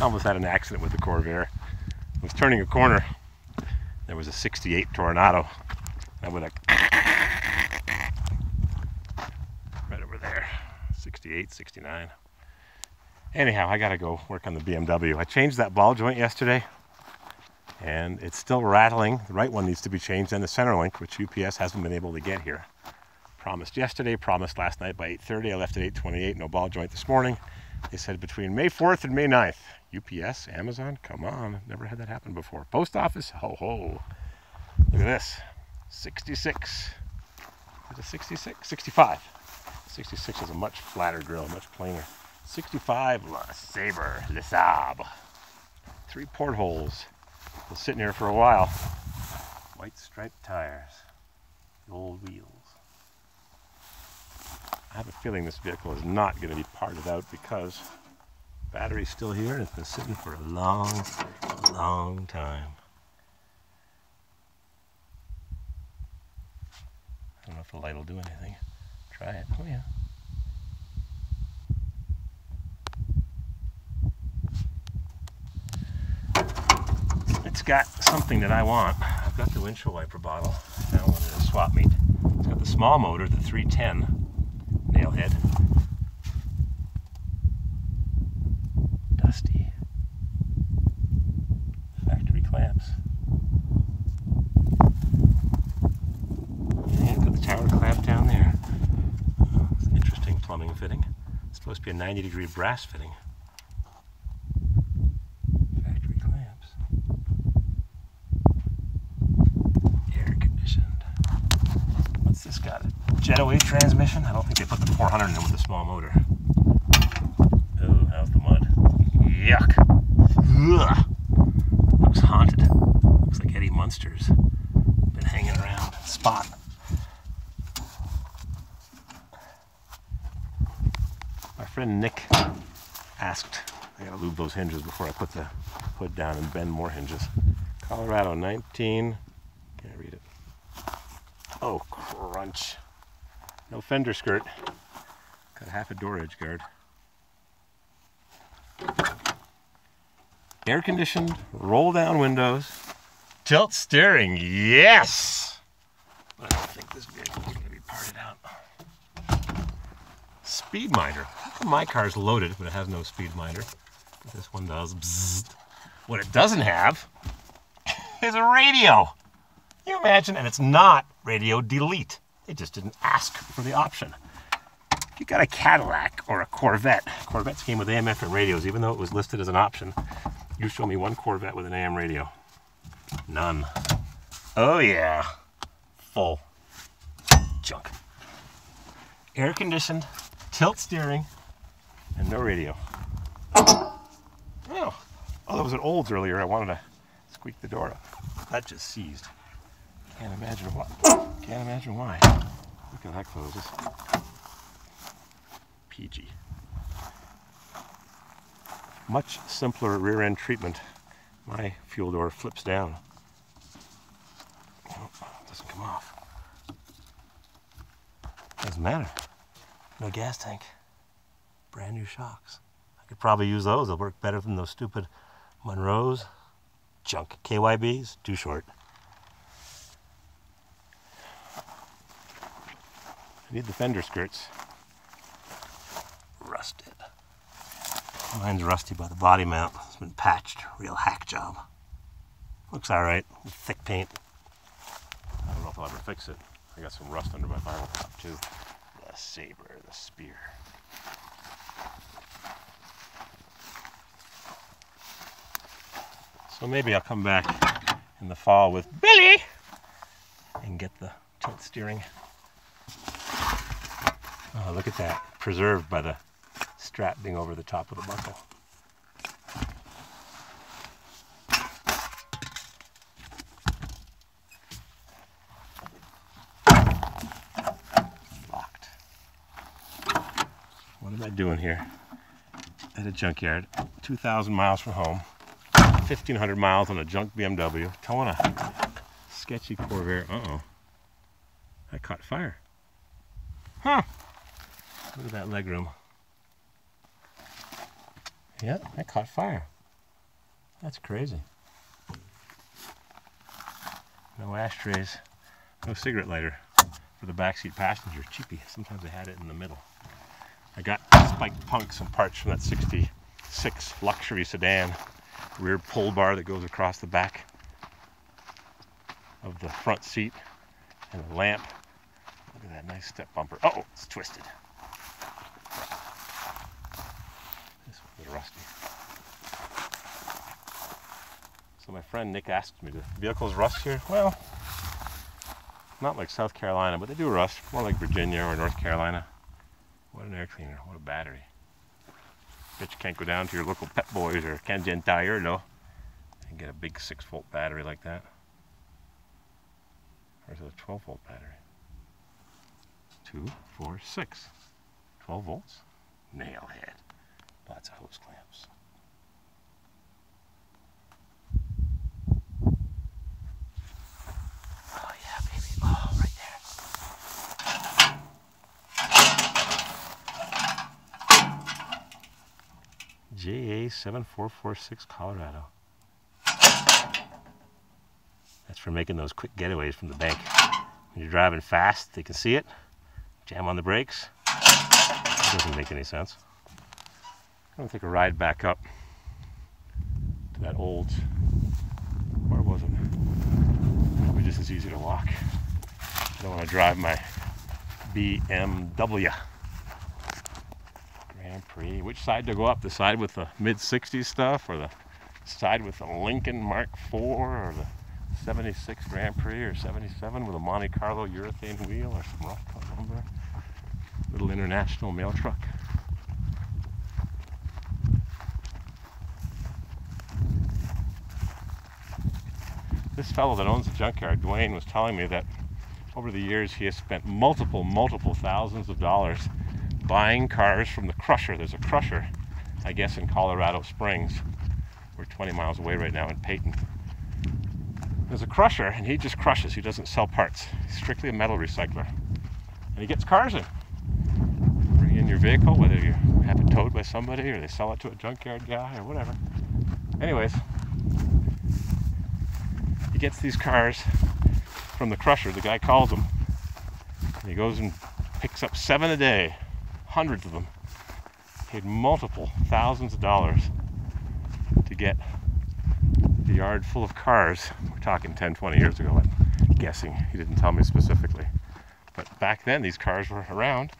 Almost had an accident with the Corvair. I was turning a corner. There was a 68 Tornado. I would have right over there. 68, 69. Anyhow, I gotta go work on the BMW. I changed that ball joint yesterday, and it's still rattling. The right one needs to be changed, and the center link, which UPS hasn't been able to get here. Promised yesterday, promised last night by 8:30. I left at 8:28, no ball joint this morning. They said between May 4th and May 9th. UPS, Amazon, come on. Never had that happen before. Post office, ho ho. Look at this, 66. Is it 66? 65. 66 is a much flatter grill, much plainer. 65 La Sabre, Le Sabre. 3 portholes. Been sitting here for a while. White striped tires. The old wheels. I have a feeling this vehicle is not going to be parted out because the battery's still here and it's been sitting for a long, long time. I don't know if the light will do anything. Try it. Oh yeah. It's got something that I want. I've got the windshield wiper bottle. I found one at a swap meet. It's got the small motor, the 310 nail head. Dusty. Factory clamps. And got the tower clamp down there. It's an interesting plumbing fitting. It's supposed to be a 90-degree brass fitting. This got a jetaway transmission. I don't think they put the 400 in with a small motor. Oh, how's the mud? Yuck. Ugh. Looks haunted. Looks like Eddie Munster's been hanging around. Spot. My friend Nick asked, I gotta lube those hinges before I put the hood down and bend more hinges. Colorado 19, can't read it. Oh, crunch. No fender skirt. Got half a door edge guard. Air conditioned, roll down windows, tilt steering, yes! But I don't think this vehicle is going to be parted out. Speed minder. How come my car's loaded but it has no speed minder? This one does. Bzzzt. What it doesn't have is a radio. Can you imagine? And it's not radio delete. It just didn't ask for the option. If you got a Cadillac or a Corvette, Corvettes came with AM FM radios, even though it was listed as an option. You show me one Corvette with an AM radio. None. Oh yeah. Full. Junk. Air conditioned, tilt steering, and no radio. Oh, that was an Olds earlier. I wanted to squeak the door up. That just seized. Can't imagine why. Can't imagine why. Look at that closes. PG. Much simpler rear end treatment. My fuel door flips down. Oh, it doesn't come off. Doesn't matter. No gas tank. Brand new shocks. I could probably use those. They'll work better than those stupid Monroes. Junk. KYBs, too short. I need the fender skirts. Rusted. Mine's rusty by the body mount. It's been patched. Real hack job. Looks alright. Thick paint. I don't know if I'll ever fix it. I got some rust under my vinyl top too. The Sabre, the Spear. So maybe I'll come back in the fall with Billy and get the tilt steering. Oh, look at that. Preserved by the strap being over the top of the buckle. Locked. What am I doing here? At a junkyard, 2,000 miles from home, 1,500 miles on a junk BMW, towing a sketchy Corvair. Uh-oh. That caught fire. Huh. Look at that legroom. Yeah, that caught fire. That's crazy. No ashtrays, no cigarette lighter for the backseat passenger. Cheapy. Sometimes they had it in the middle. I got spiked punk, some parts from that 66 luxury sedan. Rear pull bar that goes across the back of the front seat, and a lamp. Look at that nice step bumper. Oh, it's twisted. This one's rusty. So my friend Nick asked me, do vehicles rust here? Well, not like South Carolina, but they do rust. More like Virginia or North Carolina. What an air cleaner, what a battery. Bet you can't go down to your local Pep Boys or Canadian Tire, no, and get a big 6-volt battery like that. Or is it a 12-volt battery? 2, 4, 6. 12 volts. Nailhead. Lots of hose clamps. Oh yeah, baby. Oh, right there. JA7446 Colorado. That's for making those quick getaways from the bank. When you're driving fast, they can see it. Jam on the brakes. It doesn't make any sense. I'm gonna take a ride back up to that old, where was it? Probably just as easy to walk. I don't want to drive my BMW Grand Prix. Which side to go up? The side with the mid-60s stuff, or the side with the Lincoln Mark IV, or the 76 Grand Prix, or 77 with a Monte Carlo urethane wheel, or some rough cut lumber? Little international mail truck. This fellow that owns the junkyard, Dwayne, was telling me that over the years he has spent multiple thousands of dollars buying cars from the crusher. There's a crusher, I guess, in Colorado Springs. We're 20 miles away right now in Peyton. There's a crusher, and he just crushes. He doesn't sell parts. He's strictly a metal recycler. And he gets cars in. Bring in your vehicle, whether you have it towed by somebody or they sell it to a junkyard guy or whatever. Anyways, he gets these cars from the crusher. The guy calls them. And he goes and picks up 7 a day, hundreds of them. Paid multiple thousands of dollars to get the yard full of cars. We're talking 10, 20 years ago, I'm guessing. He didn't tell me specifically. But back then, these cars were around,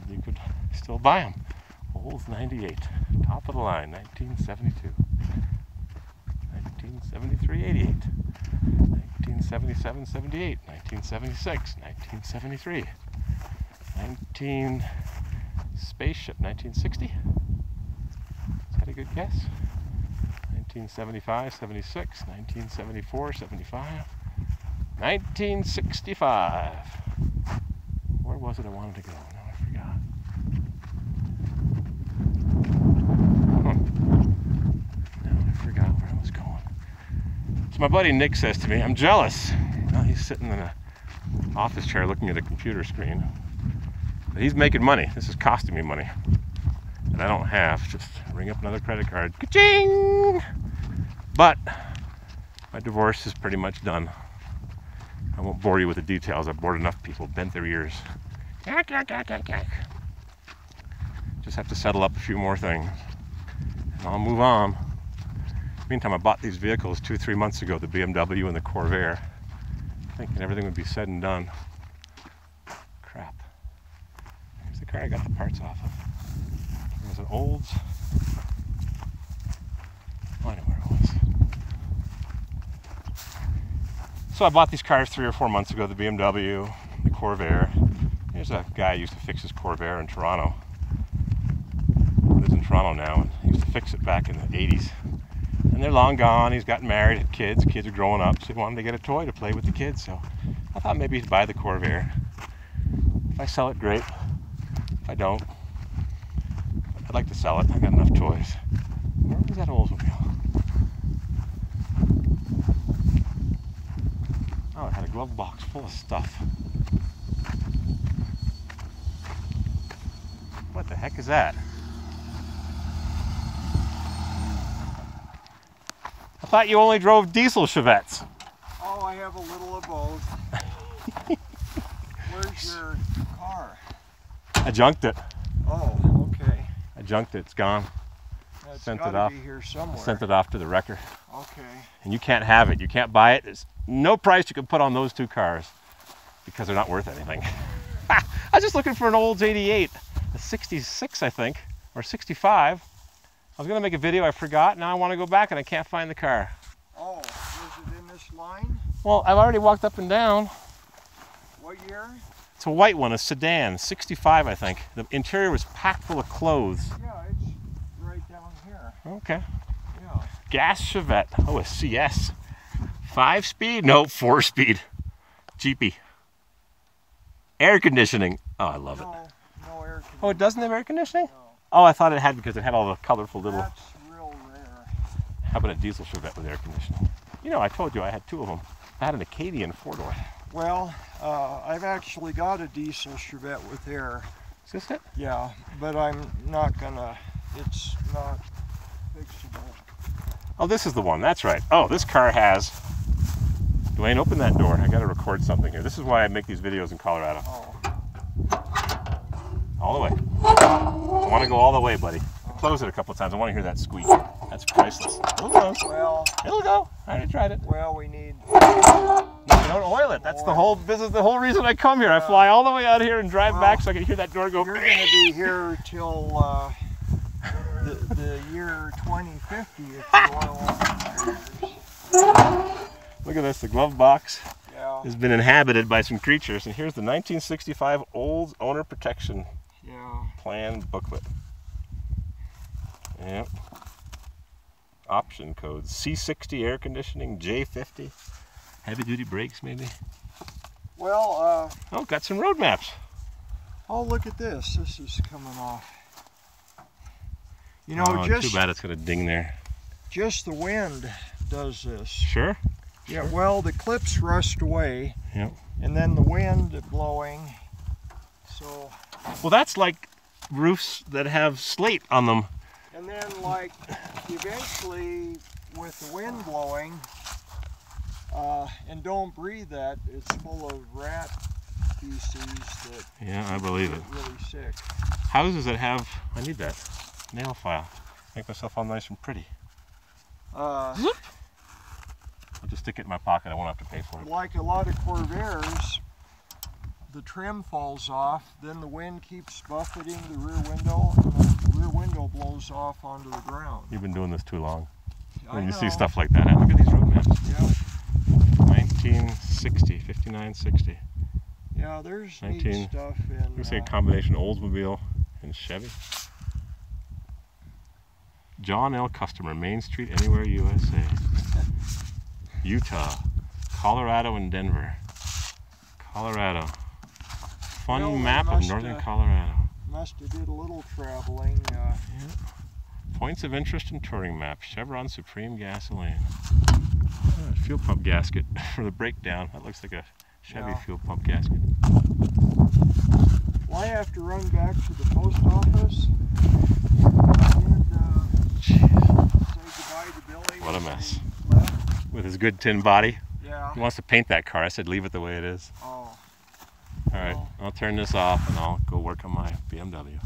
and you could still buy them. Olds 98, top of the line, 1972. 1973, 88. 1977, 78. 1976, 1973. 19... Spaceship, 1960? Is that a good guess? 1975, 76, 1974, 75, 1965. Where was it I wanted to go? No, I forgot. No, I forgot where I was going. So my buddy Nick says to me, I'm jealous. Well, he's sitting in an office chair looking at a computer screen. But he's making money. This is costing me money. And I don't have. Just ring up another credit card. Ka-ching! But my divorce is pretty much done. I won't bore you with the details. I've bored enough people, bent their ears. Just have to settle up a few more things. And I'll move on. Meantime, I bought these vehicles 2-3 months ago, the BMW and the Corvair, thinking everything would be said and done. Crap. Here's the car I got the parts off of. It was an Olds. I know where it was. So I bought these cars 3 or 4 months ago, the BMW, the Corvair. Here's a guy who used to fix his Corvair in Toronto. He lives in Toronto now, and he used to fix it back in the 80s. And they're long gone. He's gotten married, had kids. Kids are growing up, so he wanted to get a toy to play with the kids. So I thought maybe he'd buy the Corvair. If I sell it, great. If I don't, I'd like to sell it. I got enough toys. Where was that Oldsmobile? Oh, it had a glove box full of stuff. What the heck is that? thought you only drove diesel Chevettes. Oh, I have a little of both. Where's your car? I junked it. Oh, okay. I junked it. It's gone. It's Sent it gotta off. be here somewhere. Sent it off to the wrecker. Okay. And you can't have it. You can't buy it. There's no price you can put on those two cars because they're not worth anything. I was just looking for an Olds 88, a 66, I think, or 65. I was gonna make a video, I forgot. Now I want to go back and I can't find the car. Oh, is it in this line? Well, I've already walked up and down. What year? It's a white one, a sedan, 65, I think. The interior was packed full of clothes. Yeah, it's right down here. Okay. Yeah. Gas Chevette. Oh, a CS. 5-speed? No, 4-speed. Jeepy. Air conditioning. Oh, I love it. No air conditioning. Oh, it doesn't have air conditioning? No. Oh, I thought it had because it had all the colorful little... That's real rare. How about a diesel Chevette with air conditioning? You know, I told you I had two of them. I had an Acadian 4-door. Well, I've actually got a diesel Chevette with air. Is this it? Yeah, but I'm not gonna, it's not fixable. Oh, this is the one. That's right. Oh, this car has... Dwayne, open that door. I got to record something here. This is why I make these videos in Colorado. Oh. All the way. I want to go all the way, buddy. Close it a couple of times. I want to hear that squeak. That's priceless. It'll go. Well, It'll go. I already tried it. well, we need... You don't oil it. That's the whole business, the whole reason I come here. I fly all the way out here and drive back so I can hear that door go. You're going to be here till the year 2050 if you oil. Look at this. The glove box Yeah. has been inhabited by some creatures. And here's the 1965 Olds Owner Protection Yeah. Plan booklet. Yep. Option codes. C60 air conditioning, J50. Heavy duty brakes maybe. Well, Oh, got some road maps. oh, look at this. This is coming off. You know, Oh, just too bad it's got a ding there. just the wind does this. Sure. Yeah, well, the clips rust away. Yep. And then the wind blowing. So, Well, that's like roofs that have slate on them. and then like eventually with the wind blowing, and don't breathe that, it's full of rat feces that Yeah, I believe it. get really sick. Houses that have, I need that nail file. Make myself all nice and pretty. I'll just stick it in my pocket. I won't have to pay for it. Like a lot of Corvairs, the trim falls off, then the wind keeps buffeting the rear window, and the rear window blows off onto the ground. You've been doing this too long. When I you see know. stuff like that, huh? Look at these road maps. Yeah, 1960, 5960. yeah, there's 19 neat stuff I'm gonna say a in. combination Oldsmobile and Chevy. John L. Customer, Main Street, anywhere, USA. Utah, Colorado, and Denver. Colorado. Fun Well, they map of must, northern Colorado. Must have did a little traveling. Yeah. Points of interest and touring map. Chevron Supreme Gasoline. Fuel pump gasket for the breakdown. That looks like a Chevy Yeah. fuel pump gasket. Well, I have to run back to the post office and say goodbye to Billy. What a as mess. he left. With his good tin body. Yeah. He wants to paint that car. I said leave it the way it is. Oh. All right, I'll turn this off and I'll go work on my BMW.